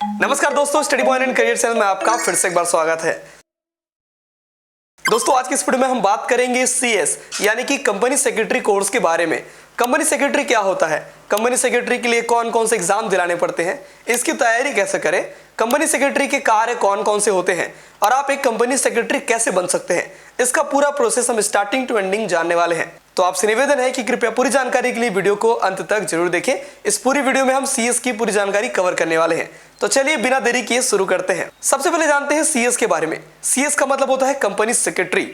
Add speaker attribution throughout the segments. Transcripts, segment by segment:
Speaker 1: नमस्कार दोस्तों, study point and career channel में आपका फिर से एक बार स्वागत है। दोस्तों आज की इस वीडियो में हम बात करेंगे सीएस यानी कि कंपनी सेक्रेटरी कोर्स के बारे में। कंपनी सेक्रेटरी क्या होता है, कंपनी सेक्रेटरी के लिए कौन कौन से एग्जाम दिलाने पड़ते हैं, इसकी तैयारी कैसे करें, कंपनी सेक्रेटरी के कार्य कौन कौन से होते हैं और आप एक कंपनी सेक्रेटरी कैसे बन सकते हैं, इसका पूरा प्रोसेस हम स्टार्टिंग टू एंडिंग जानने वाले हैं। तो आपसे निवेदन है कि कृपया पूरी जानकारी के लिए वीडियो को अंत तक जरूर देखें। इस पूरी वीडियो में हम सीएस की पूरी जानकारी कवर करने वाले हैं। तो चलिए बिना देरी किए शुरू करते हैं। सबसे पहले जानते हैं सीएस के बारे में। सीएस का मतलब होता है कंपनी सेक्रेटरी,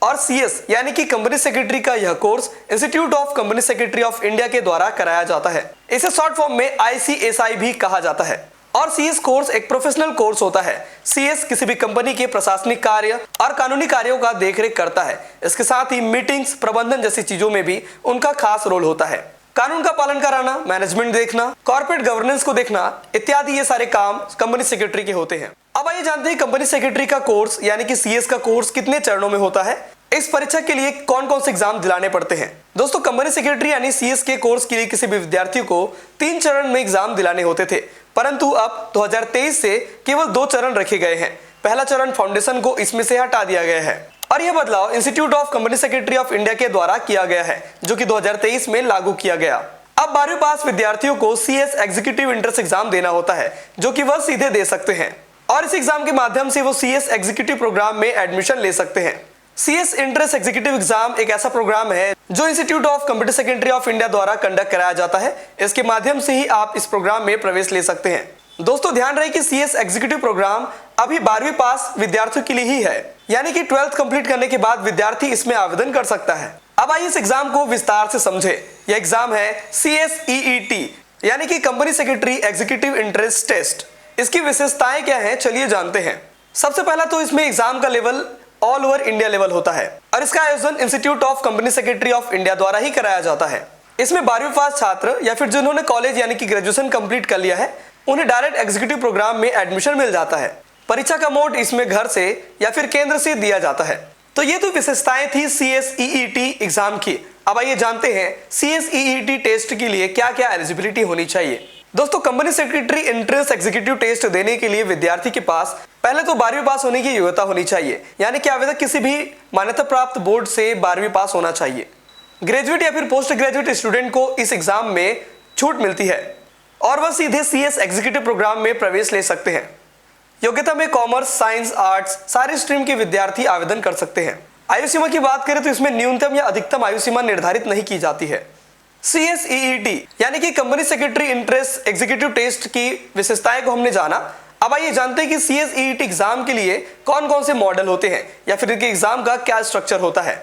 Speaker 1: और सीएस यानी कि कंपनी सेक्रेटरी का यह course institute of company secretary of India के द्वारा कराया जाता है। इसे शॉर्ट फॉर्म में ICSI भी कहा जाता है। और सीएस कोर्स एक प्रोफेशनल कोर्स होता है। सीएस किसी भी कंपनी के प्रशासनिक कार्य और कानूनी कार्यों का देखरेख करता है। इसके साथ ही मीटिंग्स, प्रबंधन जैसी चीजों में भी उनका खास रोल होता है। कानून का पालन कराना, मैनेजमेंट देखना, कॉर्पोरेट गवर्नेंस को देखना इत्यादि ये सारे काम कंपनी सेक्रेटरी के होते हैं। अब आइए जानते हैं कंपनी सेक्रेटरी का कोर्स यानी कि सीएस का कोर्स कितने चरणों में होता है, इस परीक्षा के लिए कौन कौन से एग्जाम दिलाने पड़ते हैं। दोस्तों कंपनी सेक्रेटरी यानी सीएस के कोर्स के लिए किसी भी विद्यार्थी को 3 चरण में एग्जाम दिलाने होते थे, परंतु अब 2023 से केवल 2 चरण रखे गए हैं। पहला चरण फाउंडेशन को इसमें से हटा दिया गया है और यह बदलाव institute of company secretary of India के द्वारा किया गया है, जो कि 2023 में लागू किया गया। अब 12वीं पास विद्यार्थियों को सीएस एग्जीक्यूटिव एंट्रेंस एग्जाम देना होता है, जो कि वह सीधे दे सकते हैं और इस एग्जाम के माध्यम से वो सीएस एग्जीक्यूटिव प्रोग्राम में एडमिशन ले सकते हैं। सीएस एंट्रेंस एग्जीक्यूटिव एग्जाम एक ऐसा प्रोग्राम है जो institute of computer secretary of India द्वारा कंडक्ट कराया जाता है। इसके माध्यम से ही आप इस प्रोग्राम में प्रवेश ले सकते हैं। दोस्तों ध्यान रहे कि सीएस एग्जीक्यूटिव प्रोग्राम अभी 12वीं पास विद्यार्थियों के लिए ही है, यानी कि 12th कंप्लीट करने के बाद विद्यार्थी इसमें आवेदन कर सकता है। अब आइए इस एग्जाम को विस्तार से समझे। यह एग्जाम है CSEET यानी कि company secretary executive entrance test. इसकी विशेषताएं क्या हैं, चलिए जानते हैं। सबसे पहला तो इसमें एग्जाम का level all over India level होता है और इसका आयोजन institute of company secretary of India द्वारा ही कराया जाता है। इसमें 12वीं पास छात्र या फिर जिन्होंने कॉलेज यानी कि ग्रेजुएशन कंप्लीट कर लिया है, उन्हें डायरेक्ट एग्जीक्यूटिव प्रोग्राम में एडमिशन मिल जाता है। परीक्षा का मोड इसमें घर से या फिर केंद्र से दिया जाता है। तो ये तो विशेषताएं थी CSEET एग्जाम की। अब आइए जानते हैं CSEET टेस्ट के लिए क्या क्या एलिजिबिलिटी होनी चाहिए। दोस्तों company secretary entrance executive test देने के लिए विद्यार्थी के पास पहले तो 12वीं पास होने की योग्यता होनी चाहिए, यानी कि आवेदक किसी भी मान्यता प्राप्त बोर्ड से 12वीं पास होना चाहिए। ग्रेजुएट या फिर पोस्ट ग्रेजुएट स्टूडेंट को इस एग्जाम में छूट मिलती है और वह सीधे सीएस एग्जीक्यूटिव प्रोग्राम में प्रवेश ले सकते हैं। योग्यता में कॉमर्स, साइंस, आर्ट्स सारी स्ट्रीम के विद्यार्थी आवेदन कर सकते हैं। आयु सीमा की बात करें तो इसमें न्यूनतम या अधिकतम आयु सीमा निर्धारित नहीं की जाती है। CSEET यानी कि company secretary entrance executive test की विशेषताएं को हमने जाना। अब आइए जानते हैं कि CSEET एग्जाम के लिए कौन कौन से मॉडल होते हैं या फिर इनके एग्जाम का क्या स्ट्रक्चर होता है।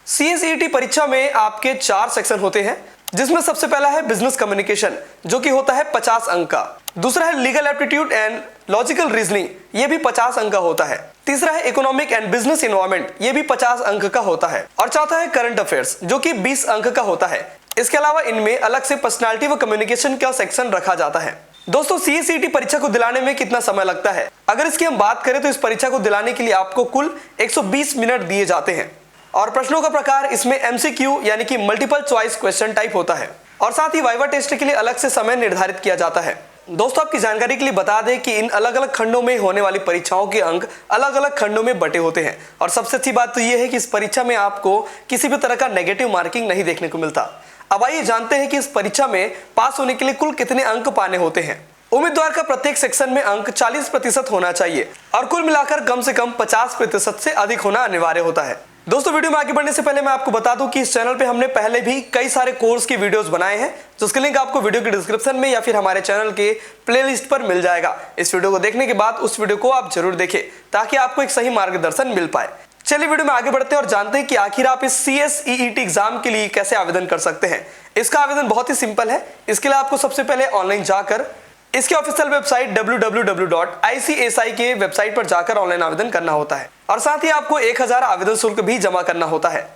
Speaker 1: CSEET परीक्षा में आपके 4 सेक्शन होते हैं, जिसमें सबसे पहला है बिजनेस कम्युनिकेशन, जो कि होता है 50 अंक का। दूसरा है legal aptitude and logical reasoning, ये भी 50 अंक का होता है। तीसरा है इकोनॉमिक एंड बिजनेस एनवायरनमेंट, ये भी 50 अंक का होता है। और चौथा है करंट अफेयर्स, जो कि 20 अंक का होता है। इसके अलावा इनमें अलग से पर्सनालिटी व कम्युनिकेशन का सेक्शन रखा जाता है। दोस्तों CSEET परीक्षा को दिलाने में कितना समय लगता है, अगर इसकी हम बात करें तो इस परीक्षा को दिलाने के लिए आपको कुल 120 मिनट दिए जाते हैं और प्रश्नों का प्रकार इसमें MCQ यानी कि मल्टीपल चॉइस क्वेश्चन टाइप होता है और साथ ही वाइवा टेस्ट के लिए अलग से समय निर्धारित किया जाता है। दोस्तों आपकी जानकारी के लिए बता दें कि इन अलग अलग खंडों में होने वाली परीक्षाओं के अंक अलग अलग खंडों में बटे होते हैं और सबसे अच्छी बात तो यह है कि इस परीक्षा में आपको किसी भी तरह का नेगेटिव मार्किंग नहीं देखने को मिलता। अब आइए जानते हैं कि इस परीक्षा में पास होने के लिए कुल कितने अंक पाने होते हैं। उम्मीदवार का प्रत्येक सेक्शन में अंक 40% होना चाहिए और कुल मिलाकर कम से कम 50% से अधिक होना अनिवार्य होता है। दोस्तों वीडियो में आगे बढ़ने से पहले मैं आपको बता दूं कि इस चैनल पे हमने पहले भी कई सारे कोर्स की वीडियोस बनाए हैं, जिसके लिंक आपको वीडियो के डिस्क्रिप्शन में या फिर हमारे चैनल के प्लेलिस्ट पर मिल जाएगा। इस वीडियो को देखने के बाद उस वीडियो को आप जरूर देखें ताकि आपको एक सही मार्गदर्शन मिल पाए। चलिए वीडियो में आगे बढ़ते हैं और जानते हैं कि आखिर आप इस CSEET एग्जाम के लिए कैसे आवेदन कर सकते हैं। इसका आवेदन बहुत ही सिंपल है। इसके लिए आपको सबसे पहले ऑनलाइन जाकर इसके ऑफिशियल वेबसाइट www.ICSI के वेबसाइट पर जाकर ऑनलाइन आवेदन करना होता है और साथ ही आपको 1000 आवेदन शुल्क भी जमा करना होता है।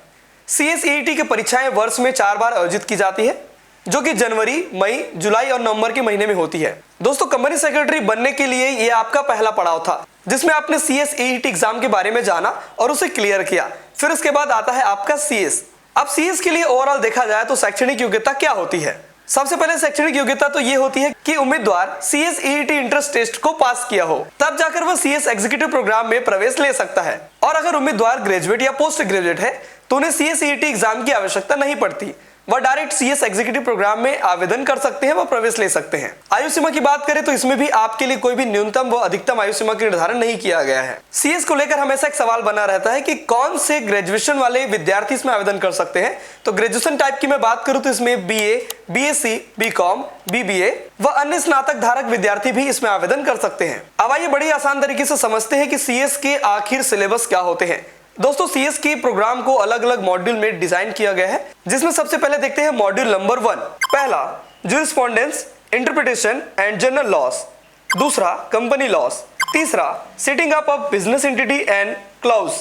Speaker 1: CSEET की परीक्षाएं वर्ष में 4 बार आयोजित की जाती है, जो कि जनवरी, मई, जुलाई और नवंबर के महीने में होती है। दोस्तों कंपनी सेक्रेटरी बनने के लिए ये आपका पहला पड़ाव था, जिसमें आपने CSEET एग्जाम के बारे में जाना और उसे क्लियर किया। फिर उसके बाद आता है आपका CS। अब CS के लिए ओवरऑल देखा जाए तो शैक्षणिक योग्यता क्या होती है। सबसे पहले शैक्षणिक योग्यता तो ये होती है कि उम्मीदवार CSEET इंट्रेंस टेस्ट को पास किया हो, तब जाकर वह CS एग्जीक्यूटिव प्रोग्राम में प्रवेश ले सकता है। और अगर उम्मीदवार ग्रेजुएट या पोस्ट ग्रेजुएट है तो उन्हें CSEET एग्जाम की आवश्यकता नहीं पड़ती, वह डायरेक्ट CS एग्जीक्यूटिव प्रोग्राम में आवेदन कर सकते हैं, वह प्रवेश ले सकते हैं। आयु सीमा की बात करें तो इसमें भी आपके लिए कोई भी न्यूनतम व अधिकतम आयु सीमा का निर्धारण नहीं किया गया है। CS को लेकर हमेशा एक सवाल बना रहता है कि कौन से ग्रेजुएशन वाले विद्यार्थी इसमें आवेदन कर सकते हैं। तो ग्रेजुएशन टाइप की मैं बात करूं तो इसमें BA, BSc, BCom, BBA व अन्य स्नातक धारक विद्यार्थी भी इसमें आवेदन कर सकते हैं। अब आइए बड़ी आसान तरीके से समझते हैं कि CS के आखिर सिलेबस क्या होते हैं। दोस्तों CS के प्रोग्राम को अलग अलग मॉड्यूल में डिजाइन किया गया है, जिसमें सबसे पहले देखते हैं मॉड्यूल नंबर 1। पहला jurisprudence, interpretation and general laws. दूसरा कंपनी लॉस। तीसरा setting up of business entity and clause.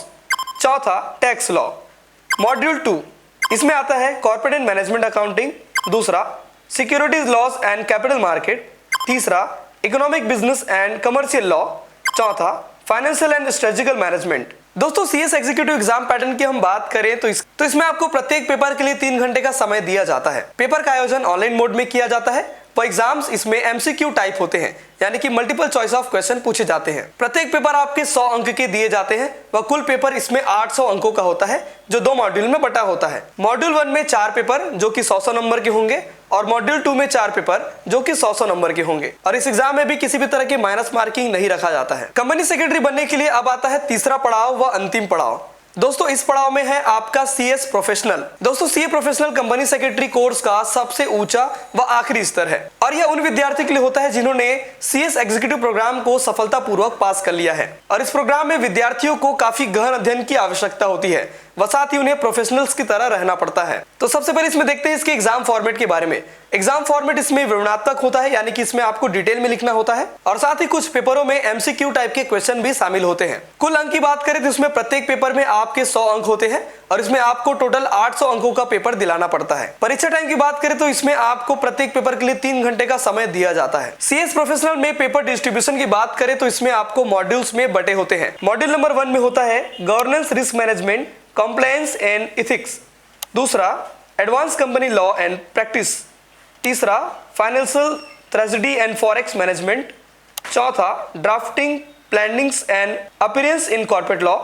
Speaker 1: चौथा टैक्स लॉ। मॉड्यूल 2 इसमें आता है कॉर्पोरेट एंड मैनेजमेंट अकाउंटिंग। दूसरा securities laws and capital market. तीसरा economic business and commercial law. चौथा financial and strategical management. दोस्तों CS एग्जीक्यूटिव एग्जाम पैटर्न की हम बात करें तो इसमें आपको प्रत्येक पेपर के लिए 3 घंटे का समय दिया जाता है। पेपर का आयोजन ऑनलाइन मोड में किया जाता है। वो एग्जाम्स इसमें MCQ टाइप होते हैं, यानी कि मल्टीपल चॉइस ऑफ क्वेश्चन पूछे जाते हैं। प्रत्येक पेपर आपके 100 अंक के दिए जाते हैं व कुल पेपर इसमें 800 अंकों का होता है, जो 2 मॉड्यूल में बटा होता है। मॉड्यूल 1 में 4 पेपर जो कि 100 नंबर के होंगे और मॉड्यूल 2 में 4 पेपर जो कि 100 नंबर के होंगे। और इस एग्जाम में भी किसी भी तरह की माइनस मार्किंग नहीं रखा जाता है। कंपनी सेक्रेटरी बनने के लिए अब आता है तीसरा पड़ाव व अंतिम पड़ाव। दोस्तों इस पड़ाव में है आपका CS प्रोफेशनल। दोस्तों CA professional company secretary course का सबसे ऊंचा व आखिरी स्तर है और यह उन विद्यार्थियों के लिए होता है जिन्होंने CS एग्जीक्यूटिव प्रोग्राम को सफलतापूर्वक पास कर लिया है। और इस प्रोग्राम में विद्यार्थियों को काफी गहन अध्ययन की आवश्यकता होती है व साथ ही उन्हें प्रोफेशनल्स की तरह रहना पड़ता है। तो सबसे पहले इसमें देखते हैं इसके एग्जाम फॉर्मेट के बारे में। एग्जाम फॉर्मेट इसमें विवरणात्मक होता है, यानी कि इसमें आपको डिटेल में लिखना होता है और साथ ही कुछ पेपरों में MCQ टाइप के क्वेश्चन भी शामिल होते हैं। कुल अंक की बात करें तो इसमें प्रत्येक पेपर में आपके 100 अंक होते हैं और इसमें आपको टोटल 800 अंकों का पेपर दिलाना पड़ता है। परीक्षा टाइम की बात करें तो इसमें आपको प्रत्येक पेपर के लिए 3 घंटे का समय दिया जाता है। CS प्रोफेशनल में पेपर डिस्ट्रीब्यूशन की बात करें तो इसमें आपको मॉड्यूल्स में बटे होते हैं। मॉड्यूल नंबर 1 में होता है governance, risk management, compliance and ethics. दूसरा advance company law and practice. तीसरा financial treasury and forex management. चौथा drafting, plannings and appearance in corporate law.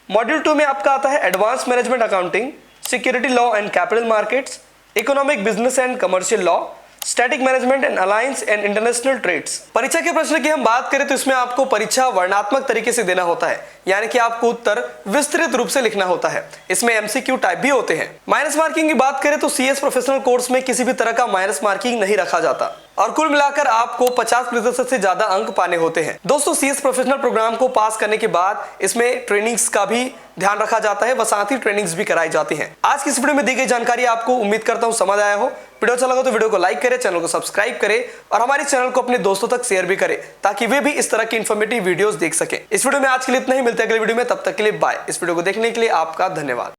Speaker 1: Module 2 में आपका आता है advance management accounting, security law and capital markets, economic business and commercial law, static management and alliance and international trades. परीक्षा के प्रश्न की हम बात करें तो इसमें आपको परीक्षा वर्णात्मक तरीके से देना होता है, यानी कि आपको उत्तर विस्तृत रूप से लिखना होता है। इसमें MCQ टाइप भी होते हैं। माइनस मार्किंग की बात करें तो CS प्रोफेशनल कोर्स में किसी भी तरह का माइनस मार्किंग नहीं रखा जाता और कुल मिलाकर आपको 50% से ज्यादा अंक पाने होते हैं। दोस्तों CS प्रोफेशनल प्रोग्राम को पास करने के बाद इसमें ट्रेनिंग्स का भी ध्यान रखा जाता है व साथ ही ट्रेनिंग्स भी कराई जाती हैं। आज की इस वीडियो में दी गई जानकारी आपको उम्मीद करता हूं समझ आया हो। वीडियो अच्छा लगा तो वीडियो को लाइक करें, चैनल को सब्सक्राइब करें और हमारे चैनल को अपने दोस्तों तक शेयर भी करें ताकि वे भी इस तरह की इन्फॉर्मेटिव वीडियोस देख सकें। इस वीडियो में आज के लिए इतना ही, मिलते हैं अगले वीडियो में, तब तक के लिए बाय। इस वीडियो को देखने के लिए आपका धन्यवाद।